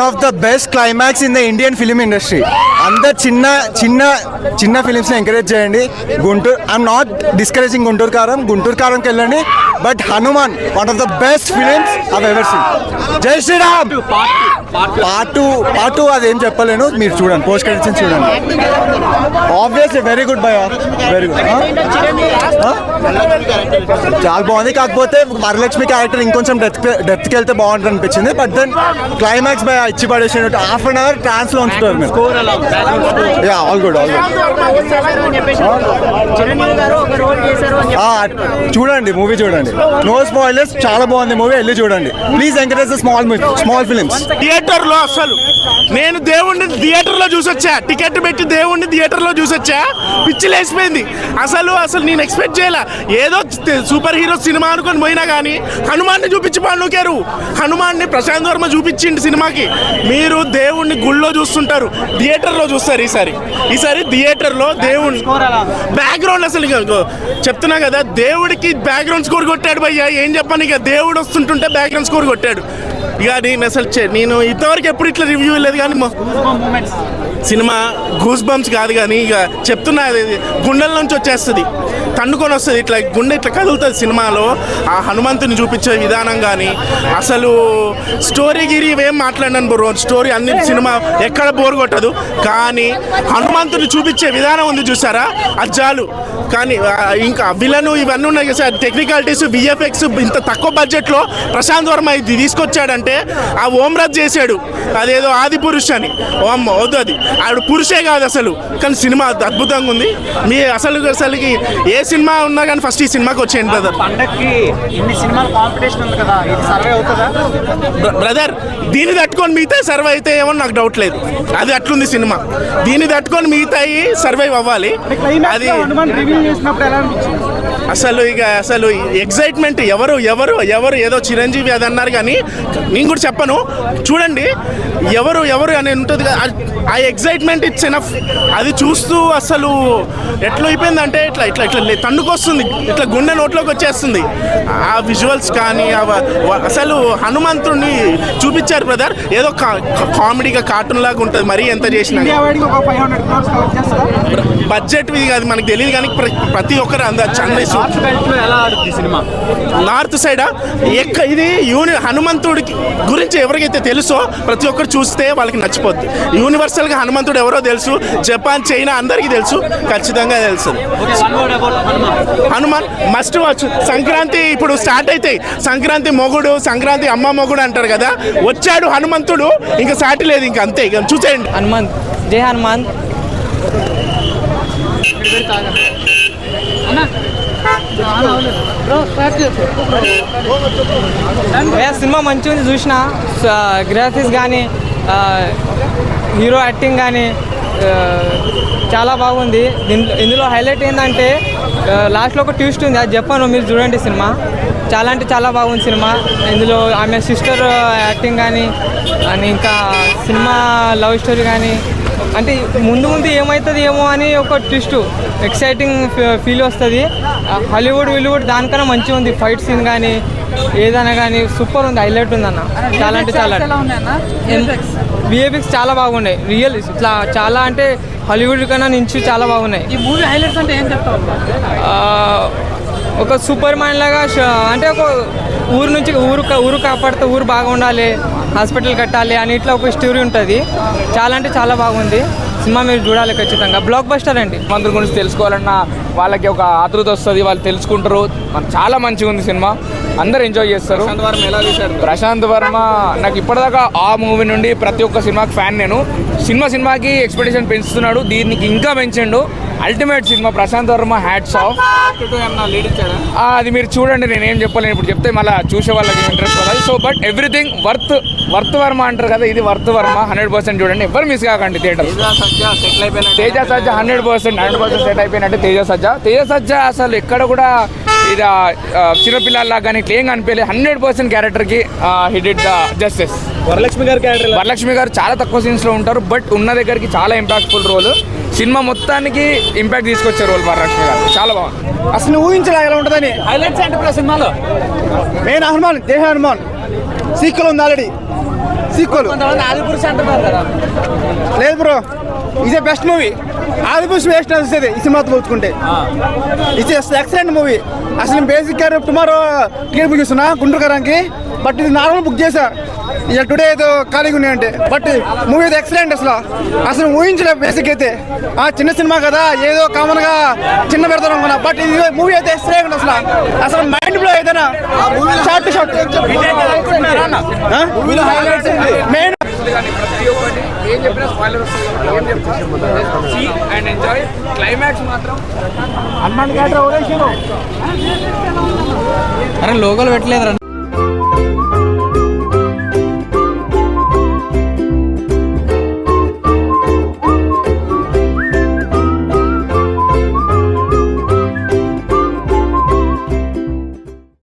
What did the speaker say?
Of the best climax in the Indian film industry. అందరు చిన్న చిన్న చిన్న ఫిలిమ్స్ని ఎంకరేజ్ చేయండి. Guntur, I'm not discouraging Guntur కారంకి వెళ్ళండి. But Hanuman one of the best films I've ever seen. జై శ్రీరామ్. పార్ట్ టూ అదేం చెప్పలేను, మీరు చూడండి, పోస్ట్ క్రెడిట్స్ చూడండి. Obviously very good bye, very good. చాలా బాగుంది. కాకపోతే వరలక్ష్మి క్యారెక్టర్ ఇంకొంచెం డెప్త్కి వెళ్తే బాగుంటుంది అనిపించింది. బట్ దెన్ క్లైమాక్స్ బై ఇచ్చి పడేసినట్టు హాఫ్ అన్ అవర్ ట్రాన్స్ లో ఉంచుతారు మీరు. All good. చూడండి, మూవీ చూడండి, నో స్పాయిలర్స్. చాలా బాగుంది మూవీ, వెళ్ళి చూడండి please. Encourage the small films. Theatre లో అసలు నేను దేవుణ్ణి థియేటర్ లో చూసొచ్చా, టికెట్ పెట్టి దేవుణ్ణి థియేటర్ లో చూసొచ్చా. పిచ్చి లేసిపోయింది అసలు నేను ఎక్స్పెక్ట్ చేయలే. ఏదో సూపర్ హీరో సినిమా అనుకొని పోయినా కానీ హనుమాన్ని చూపించి పండుకారు. హనుమాన్ని ప్రశాంత్ వర్మ చూపించింది సినిమాకి. మీరు దేవుణ్ణి గుళ్ళో చూస్తుంటారు, థియేటర్ లో చూస్తారు. ఈసారి థియేటర్ లో దేవుణ్ణి బ్యాక్గ్రౌండ్ అసలు చెప్తున్నా కదా, దేవుడికి బ్యాక్గ్రౌండ్ స్కోర్ కొట్టాడు భయ్యా. ఏం చెప్పాను, ఇక దేవుడు వస్తుంటుంటే బ్యాక్గ్రౌండ్ స్కోర్ కొట్టాడు. ఇక నేను ఇంతవరకు ఎప్పుడు ఇట్లా రివ్యూ లేదు కానీ సినిమా గూస్ బంప్స్ కాదు కానీ ఇక చెప్తున్నా, గుండెల నుంచి వచ్చేస్తుంది, తండుకొని వస్తుంది. ఇట్లా గుండె ఇట్లా కదులుతుంది సినిమాలో. ఆ హనుమంతుని చూపించే విధానం కానీ అసలు స్టోరీ గిరి ఇవేం మాట్లాడినాను బ్రో. స్టోరీ అన్ని సినిమా ఎక్కడ బోర్ కొట్టదు, కానీ హనుమంతుని చూపించే విధానం ఉంది చూసారా, అజ్జాలు. కానీ ఇంకా విలను ఇవన్నీ ఉన్నాయి కదా సార్, టెక్నికాలిటీస్, విఎఫ్ఎక్స్ ఇంత తక్కువ బడ్జెట్లో ప్రశాంత్ వర్మ ఇది తీసుకొచ్చాడంటే ఆ ఓమ్రాజ్ చేశాడు. అదేదో ఆది పురుష్ అని, వద్దు, అది ఆవిడ పురుషే కాదు అసలు. కానీ సినిమా అద్భుతంగా ఉంది. మీ అసలుకి ఏ సినిమా ఉన్నా కానీ ఫస్ట్ ఈ సినిమాకి వచ్చేయండి బ్రదర్. బ్రదర్ దీన్ని తట్టుకొని మిగతా సర్వే అయితే ఏమో నాకు డౌట్ లేదు. అది అట్లుంది సినిమా. దీన్ని తట్టుకొని మిగతా సర్వైవ్ అవ్వాలి. అది అసలు ఎగ్జైట్మెంట్ ఎవరు ఏదో చిరంజీవి అది అన్నారు కానీ నేను కూడా చెప్పను, చూడండి. ఎవరు అని ఉంటుంది కదా, ఆ ఎగ్జైట్మెంట్ ఇట్స్ ఎనఫ్. అది చూస్తూ అసలు ఎట్లా అయిపోయిందంటే ఇట్లా ఇట్లా ఇట్లా తన్నుకొస్తుంది, ఇట్లా గుండె నోట్లోకి వచ్చేస్తుంది. ఆ విజువల్స్ కానీ అసలు హనుమంతుడిని చూపించారు బ్రదర్. ఏదో కామెడీగా కార్టూన్ లాగా ఉంటుంది. మరీ ఎంత చేసినా బడ్జెట్ ఇది కాదు మనకు తెలియదు కానీ ప్రతి ఒక్కరు నార్త్ సైడ్ ఇది హనుమంతుడికి గురించి ఎవరికైతే తెలుసో ప్రతి ఒక్కరు చూస్తే వాళ్ళకి నచ్చిపోద్ది. యూనివర్సల్గా హనుమంతుడు ఎవరో తెలుసు, జపాన్, చైనా అందరికీ తెలుసు, ఖచ్చితంగా తెలుసు. Hanuman must watch. సంక్రాంతి ఇప్పుడు స్టార్ట్ అవుతాయి. సంక్రాంతి మొగుడు, సంక్రాంతి అమ్మ మొగుడు అంటారు కదా, వచ్చాడు హనుమంతుడు, ఇంకా సాటి లేదు, ఇంకా అంతే. ఇక చూసేయండి. హనుమంత్, జై హనుమాన్. సినిమా మంచిగా ఉంది, చూసిన గ్రాఫిక్స్ కానీ హీరో యాక్టింగ్ కానీ చాలా బాగుంది. ఇందులో హైలైట్ ఏంటంటే లాస్ట్లో ఒక ట్విస్ట్ ఉంది, అది చెప్పాను, మీరు చూడండి. సినిమా చాలా అంటే చాలా బాగుంది సినిమా. ఇందులో ఆమె సిస్టర్ యాక్టింగ్ కానీ ఇంకా సినిమా లవ్ స్టోరీ కానీ, అంటే ముందు ఏమవుతుంది ఏమో అని ఒక ట్విస్ట్, ఎక్సైటింగ్ ఫీల్ వస్తుంది. హాలీవుడ్ దానికన్నా మంచిగా ఉంది. ఫైట్ సీన్ కానీ ఏదైనా కానీ సూపర్ ఉంది, హైలైట్ ఉంది అన్న. చాలా అంటే చాలా విఎఫ్ఎక్స్ చాలా బాగున్నాయి. రియల్ ఇట్లా చాలా అంటే హాలీవుడ్ కన్నా నుంచి చాలా బాగున్నాయి. ఈ మూవీ హైలైట్స్ అంటే ఏం చెప్తావు? ఒక సూపర్ మ్యాన్ లాగా, అంటే ఒక ఊరు నుంచి ఊరు కాపాడితే ఊరు బాగా ఉండాలి, హాస్పిటల్ కట్టాలి అని ఇట్లా ఒక స్టోరీ ఉంటుంది. చాలా అంటే చాలా బాగుంది సినిమా, మీరు చూడాలి ఖచ్చితంగా. బ్లాక్ బస్టర్ అండి. మంత్రి గురించి తెలుసుకోవాలన్నా వాళ్ళకి ఒక ఆతృత వస్తుంది, వాళ్ళు తెలుసుకుంటారు. చాలా మంచిగా ఉంది సినిమా, అందరు ఎంజాయ్ చేస్తారు. ప్రశాంత్ వర్మ నాకు ఇప్పటిదాకా ఆ మూవీ నుండి ప్రతి ఒక్క సినిమాకి ఫ్యాన్. నేను సినిమాకి ఎక్స్పెక్టేషన్ పెంచుతున్నాడు, దీనికి ఇంకా పెంచండు. Ultimate cinema. Prashanth Varma hats off. అది మీరు చూడండి, నేనేం చెప్పలేను, ఇప్పుడు చెప్తే మళ్ళీ చూసే వాళ్ళకి ఇంట్రెస్ట్ వస్తుంది. So but everything worth Varma అంటారు కదా, ఇది వర్త్ వర్మ. 100% చూడండి, ఎవరు మిస్ కాకండి థియేటర్. తేజ సజ్జా 100% సెట్ అయిపోయినట్టు. తేజ సజ్జా అసలు ఎక్కడ కూడా ఇది చిన్నపిల్లల్లా కానీ ఇట్లా ఏం కనిపించలేదు. 100% క్యారెక్టర్కి హి డిడ్ ద జస్టిస్. వరలక్ష్మి గారు చాలా తక్కువ సీన్స్లో ఉంటారు, బట్ ఉన్న దగ్గరికి చాలా ఇంపాక్ట్ఫుల్ రోల్. సినిమా మొత్తానికి ఇంపాక్ట్ తీసుకొచ్చే రోల్ వరలక్ష్మి గారు. చాలా బాగుంది. అసలు ఊహించలే ఎలా ఉంటుందని. హైలైట్స్ ఏంటి సినిమాలో? మెయిన్ హనుమాన్, జై హనుమాన్. సీక్వెల్ ఉంది ఆల్రెడీ. సీక్వల్. లేదు బ్రో, ఇదే బెస్ట్ మూవీ. ఆదిపురుష్ వేస్ట్ వస్తుంది ఈ సినిమాతో పోల్చుకుంటే. ఇది ఎక్సలెంట్ మూవీ. అసలు బేసిక్ గా టుమారో టికెట్ బుక్ చేస్తున్నా గుంటూరు గారానికి, బట్ ఇది నార్మల్ బుక్ చేశా ఇక టుడే ఏదో ఖాళీగా ఉన్నాయంటే. బట్ మూవీ అయితే ఎక్సలెంట్. అసలు ఊహించలేదు బేసిక్ అయితే. చిన్న సినిమా కదా ఏదో కామన్ గా చిన్న పెడతాను అనుకున్నా, బట్ ఇది మూవీ అయితే ఎక్సలెంట్. అసలు మైండ్ బ్లో ఏదైనా షార్ట్ టు షార్ట్ మెయిన్ కానీ ప్రతి ఒక్కటి ఏం చెప్పినా స్పాయిలర్ వస్తుంది. ఏం చెప్తారు సీ అండ్ ఎంజాయ్. క్లైమాక్స్ మాత్రం అరే లోగోలు పెట్టలేదురా.